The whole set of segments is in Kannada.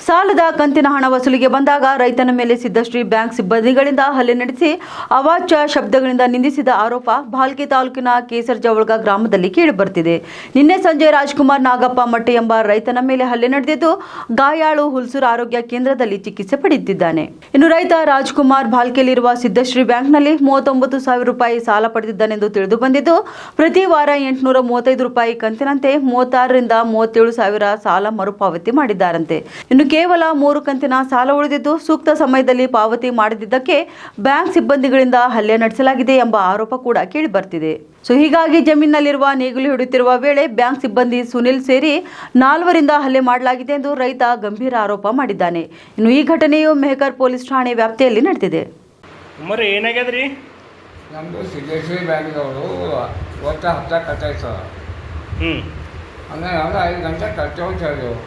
ಸಾಲದ ಕಂತಿನ ಹಣ ವಸೂಲಿಗೆ ಬಂದಾಗ ರೈತನ ಮೇಲೆ ಸಿದ್ದಶ್ರೀ ಬ್ಯಾಂಕ್ ಸಿಬ್ಬಂದಿಗಳಿಂದ ಹಲ್ಲೆ ನಡೆಸಿ ಅವಾಚ್ಯ ಶಬ್ದಗಳಿಂದ ನಿಂದಿಸಿದ ಆರೋಪ ಭಾಲ್ಕಿ ತಾಲೂಕಿನ ಕೇಸರಜವಳ್ಗ ಗ್ರಾಮದಲ್ಲಿ ಕೇಳಿಬರುತ್ತಿದೆ. ನಿನ್ನೆ ಸಂಜೆ ರಾಜ್ಕುಮಾರ್ ನಾಗಪ್ಪ ಮಟ್ಟೆ ಎಂಬ ರೈತನ ಮೇಲೆ ಹಲ್ಲೆ ನಡೆದಿದ್ದು, ಗಾಯಾಳು ಹುಲ್ಸೂರು ಆರೋಗ್ಯ ಕೇಂದ್ರದಲ್ಲಿ ಚಿಕಿತ್ಸೆ ಪಡೆಯುತ್ತಿದ್ದಾನೆ. ಇನ್ನು ರೈತ ರಾಜ್ಕುಮಾರ್ ಭಾಲ್ಕಿಯಲ್ಲಿರುವ ಸಿದ್ದಶ್ರೀ ಬ್ಯಾಂಕ್ನಲ್ಲಿ 39,000 ರೂಪಾಯಿ ಸಾಲ ಪಡೆದಿದ್ದಾನೆಂದು ತಿಳಿದು ಬಂದಿದ್ದು, ಪ್ರತಿ ವಾರ 835 ರೂಪಾಯಿ ಕಂತಿನಂತೆ 36ರಿಂದ 37,000 ಸಾಲ ಮರುಪಾವತಿ ಮಾಡಿದ್ದಾರಂತೆ. ಇನ್ನು ಕೇವಲ 3 ಕಂತಿನ ಸಾಲ ಉಳಿದಿದ್ದು, ಸೂಕ್ತ ಸಮಯದಲ್ಲಿ ಪಾವತಿ ಮಾಡದಿದ್ದಕ್ಕೆ ಬ್ಯಾಂಕ್ ಸಿಬ್ಬಂದಿಗಳಿಂದ ಹಲ್ಲೆ ನಡೆಸಲಾಗಿದೆ ಎಂಬ ಆರೋಪ ಕೂಡ ಕೇಳಿಬರ್ತಿದೆ. ಹೀಗಾಗಿ ಜಮೀನಿನಲ್ಲಿರುವ ನೇಗಿಲು ಹಿಡಿಯುತ್ತಿರುವ ವೇಳೆ ಬ್ಯಾಂಕ್ ಸಿಬ್ಬಂದಿ ಸುನಿಲ್ ಸೇರಿ 4ರಿಂದ ಹಲ್ಲೆ ಮಾಡಲಾಗಿದೆ ಎಂದು ರೈತ ಗಂಭೀರ ಆರೋಪ ಮಾಡಿದ್ದಾನೆ. ಇನ್ನು ಈ ಘಟನೆಯು ಮೆಹಕರ್ ಪೊಲೀಸ್ ಠಾಣೆ ವ್ಯಾಪ್ತಿಯಲ್ಲಿ ನಡೆದಿದೆ. ಏನಾಗ್ಯದ್ರಿ? ನಮ್ಮದು ಸಿದ್ದೇಶ್ವರಿ ಬ್ಯಾಂಕ್ದವರು ಒಟ್ಟು ಹಪ್ತ ಕಟ್ಟಾಯ್ತು ಸರ್. ಅಂದರೆ ನಾವು 5 ಗಂಟೆ ಕಟ್ಟೇವು ಅಂತ ಹೇಳಿದೆವು.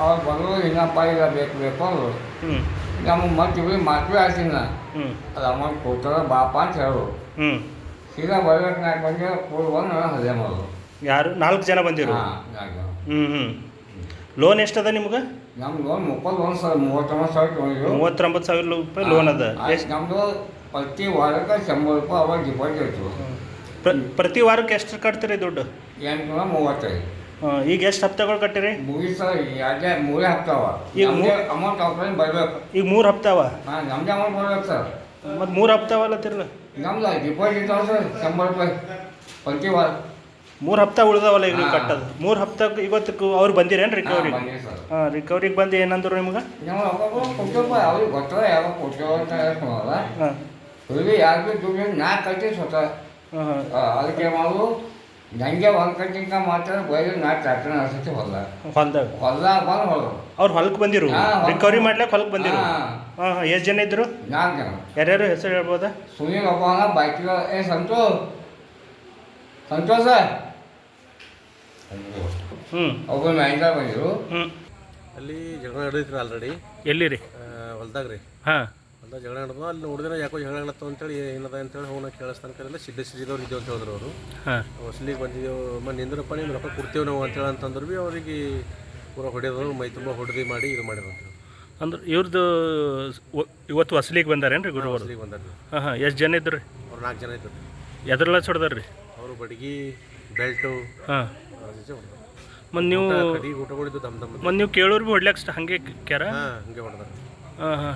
ಅವ್ರು ಬರೋದು ಇನ್ನಪ್ಪ ಇಲ್ಲ ಬೇಕು ಅವರು ನಮಗೆ ಮತ್ತೆ ಇವ್ರಿಗೆ ಮಾತು ಆಯ್ತಿಲ್ಲ, ಅದು ಅಮೌಂಟ್ ಕೊಡ್ತಾರೆ ಬಾಪ ಅಂತ ಹೇಳು. ಸೀದಾ ಬರ್ಬೇಕು ನಾಲ್ಕು ಬಂದು ಕೂಡ್ಬಂದು ಹಲ್ಲೆ ಮಾಡೋದು. ಯಾರು 4 ಜನ ಬಂದಿರು? ಲೋನ್ ಎಷ್ಟದ ನಿಮ್ಗೆ? ನಮ್ಮ ಲೋನ್ 30 ಸರ್, 39,000 ತೊಗೊಂಡಿದ್ರು. 39,000 ರೂಪಾಯಿ ಲೋನ್ ಅದ. ನಮ್ಮದು ಪ್ರತಿ ವಾರಕ್ಕೆ 100 ರೂಪಾಯಿ ಅವಾಗ ಡಿಪಾಸಿಟ್ ಇತ್ತು. ಪ್ರತಿ ವಾರಕ್ಕೆ ಎಷ್ಟು ಕಟ್ತೀರಿ ದುಡ್ಡು? 835. ಈಗ ಎಷ್ಟು ಹಪ್ತಾಗಳು ಕಟ್ಟಿರಿ? ಮುಗಿ ಸರ್, 3 ಹಪ್ತಾವ. ಈಗ ಅಮೌಂಟ್ ಅವ್ರ ಬರ್ಬೇಕು. ಈಗ 3 ಹಪ್ತಾವ? ಹಾಂ, ನಮ್ಮದೇ ಅಮೌಂಟ್ ಬರ್ಬೇಕು ಸರ್. ಮತ್ತು 3 ಹಪ್ತಾವಲ್ಲ ತಿರ್ಲ? ನಮ್ದು ಡಿಪಾಸಿಟ್ ಇದ್ದಾವೆ ಸರ್, 100 ರೂಪಾಯಿ ಪ್ರತಿ ವಾರ. 3 ಹಪ್ತಾ ಉಳ್ದಾವಲ್ಲ ಈಗ ನೀವು ಕಟ್ಟೋದು. 3 ಹಪ್ತಾಗ ಇವತ್ತು ಅವ್ರು ಬಂದಿರೇನು ರಿಕವರಿ? ಹಾಂ, ರಿಕವರಿಗೆ ಬಂದು ಏನಂದ್ರು ನಿಮ್ಗೆ? ನಾವು ಕೊಟ್ಟಪ್ಪ, ಅವ್ರಿಗೆ ಗೊತ್ತದ ಯಾವಾಗ ಕೊಟ್ಟೇವ ಅಂತ ಹೇಳ್ಕೊಳಲ್ಲ. ಹಾಂ, ಇಲ್ಲಿ ಯಾರಿಗೂ ದುಡ್ಡು ನಾ ಕಟ್ಟಿ ಸ್ವತಃ. ಅದಕ್ಕೆ ನಾವು ನನಗೆ 1 ಗಂಟೆಗೆ ಮಾತ್ರ ಬೈದು ನಾ ಟ್ರ್ಯಾಕ್ಟರ್ ಅನ್ಸತಿ ಹೊಲ್ದಾಗ ಬಂದು ಹೊಲರು ಅವ್ರು ಹೊಲಕ್ಕೆ ಬಂದಿರು ರಿಕವರಿ ಮಾಡ್ಲಿಕ್ಕೆ ಹೊಲಕ್ಕೆ ಬಂದಿರು. ಹಾಂ ಹಾಂ, ಎಷ್ಟು ಜನ ಇದ್ರು? 4 ಜನ. ಯಾರ್ಯಾರು ಹೆಸರು ಹೇಳ್ಬೋದಾ? ಸುನೀಲ್ ಒಬ್ಬನ ಬೈಕಿಗೆ ಸಂತೋಷ ಒಬ್ಬ ಮ್ಯಾನೇಜರ್ ಬಂದಿರು. ಅಲ್ಲಿ ಜಗಳ ನಡೆದಿತ್ತು ಆಲ್ರೆಡಿ. ಎಲ್ಲಿ ರೀ? ಹೊಲ್ದಾಗ ರೀ. ಹಾಂ, ಹೊಲ್ದಾಗ ಜಗಳ ನಡೆದು ಅಲ್ಲಿ ನೋಡಿದ್ರೆ ಯಾಕೋ ಜಗಳ ಆಗ್ಲತ್ತ ಅಂತೇಳಿ ಏನದ ಅಂತೇಳಿ ಹೋಗಿ ಕೇಳಿಸ್ತಾನಕರೆಲ್ಲ ಸಿದ್ದೇಶ್ವರಿದವ್ರು ಇದ್ದೇವೆ ಅಂತ ಹೇಳಿದ್ರು ಅವರು. ಹಾಂ, ಹೊಸಲಿಗೆ ಬಂದಿದ್ದೇವೆ ನಿಂದ್ರಪ್ಪ ನಿಮ್ಮ ರೊಕ್ಕ ಕೊಡ್ತೇವೆ ನಾವು ಅಂತೇಳಿ ಅಂತಂದ್ರು ಭೀ ಅವ್ರಿಗೆ ಪೂರ ಹೊಡೆಯೋದು, ಮೈ ತುಂಬ ಹೊಡೆದು ಮಾಡಿ ಇದು ಮಾಡಿದ್ರು ಅಂತ ಅಂದ್ರೆ ಇವ್ರದ್ದು ಇವತ್ತು ವಸಲಿಗೆ ಬಂದಾರೇನು ರೀ ಗುರುವಾರ? ಹೊಸಲಿಗೆ ಬಂದಾರ. ಹಾಂ ಹಾಂ, ಎಷ್ಟು ಜನ ಇದ್ರು ರೀ? ಅವ್ರು 4 ಜನ ಇದ್ರು. ಎದ್ರಲ್ಲ ಹೊಡೆದಾರ ರೀ? ಅವರು ಬಡ್ಗಿ ಬೆಲ್ಟು. ಹಾಂ, ಮತ್ತು ನೀವು ಕಡಿ ಊಟಗಳಿದ್ದು ಮತ್ತು ನೀವು ಕೇಳೋರು ಭೀ ಹೊಡ್ಲಿಕ್ಕೆ ಹಂಗೆ ಕ್ಯಾರ? ಹಾಂ, ಹಂಗೆ ಹೊಡೆದಾರ. ಹಾಂ ಹಾಂ,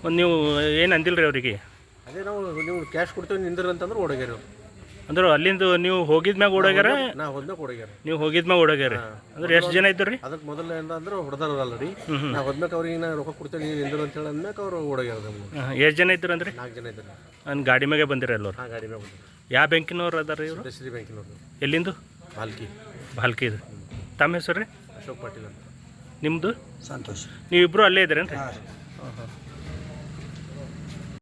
ಮತ್ತು ನೀವು ಏನು ಅಂದಿಲ್ಲ ರೀ ಅವರಿಗೆ? ಅದೇ ನಾವು ನೀವು ಕ್ಯಾಶ್ ಕೊಡ್ತೇವೆ ನಿಂದ್ರಿ ಅಂತಂದ್ರೆ ಓಡೋಗ್ಯಾರ. ಅಂದ್ರೆ ಅಲ್ಲಿಂದ ನೀವು ಹೋಗಿದ್ಮ್ಯಾಗ ಓಡೋಗ್ಯಾರ? ನಾ ಹೋದ್ಮ್ಯಾಗ ಓಡೋಗ್ಯಾರ. ನೀವು ಹೋಗಿದ್ಮ್ಯಾಗ ಓಡೋಗ್ಯಾರ ಅಂದ್ರೆ ಎಷ್ಟು ಜನ ಇದ್ದರು ರೀ? ಅದಕ್ಕೆ ಮೊದಲು ಅಂದ್ರೆ ಹೊಡೆದಾರ ಆಲ್ರೆಡಿ. ನಾ ಹೋದ್ಮ್ಯಾಗ ಅವ್ರಿಗೆ ನಾ ರೊಕ್ಕ ಕೊಡ್ತೇವೆ ನೀವು ನಿಂದ್ರು ಅಂತೇಳಿ ಅಂದ್ಮ್ಯಾಗ ಅವ್ರು ಓಡೋಗ್ಯಾರ. ಎಷ್ಟು ಜನ ಇದ್ರು ಅಂದ್ರೆ? 4 ಜನ ಇದ್ರು. ನಾನು ಗಾಡಿ ಮ್ಯಾಗೆ ಬಂದಿರ ಎಲ್ಲರು? ಹಾಂ, ಗಾಡಿ ಮ್ಯಾಗ ಬಂದರು. ಯಾವ ಬ್ಯಾಂಕಿನವ್ರು ಅದಾರ ರೀ ಇವರು? ಸಿದ್ದೇಶ್ವರಿ ಬ್ಯಾಂಕಿನವ್ರು. ಎಲ್ಲಿಂದು? ಭಾಲ್ಕಿ ಇದು. ತಮ್ಮ ಹೆಸರು ರೀ? ಅಶೋಕ್ ಪಾಟೀಲ್ ಅಂತ. ನಿಮ್ಮದು? ಸಂತೋಷ್. ನೀವಿಬ್ಬರು ಅಲ್ಲೇ ಇದ್ದೀರೇನು ರೀ?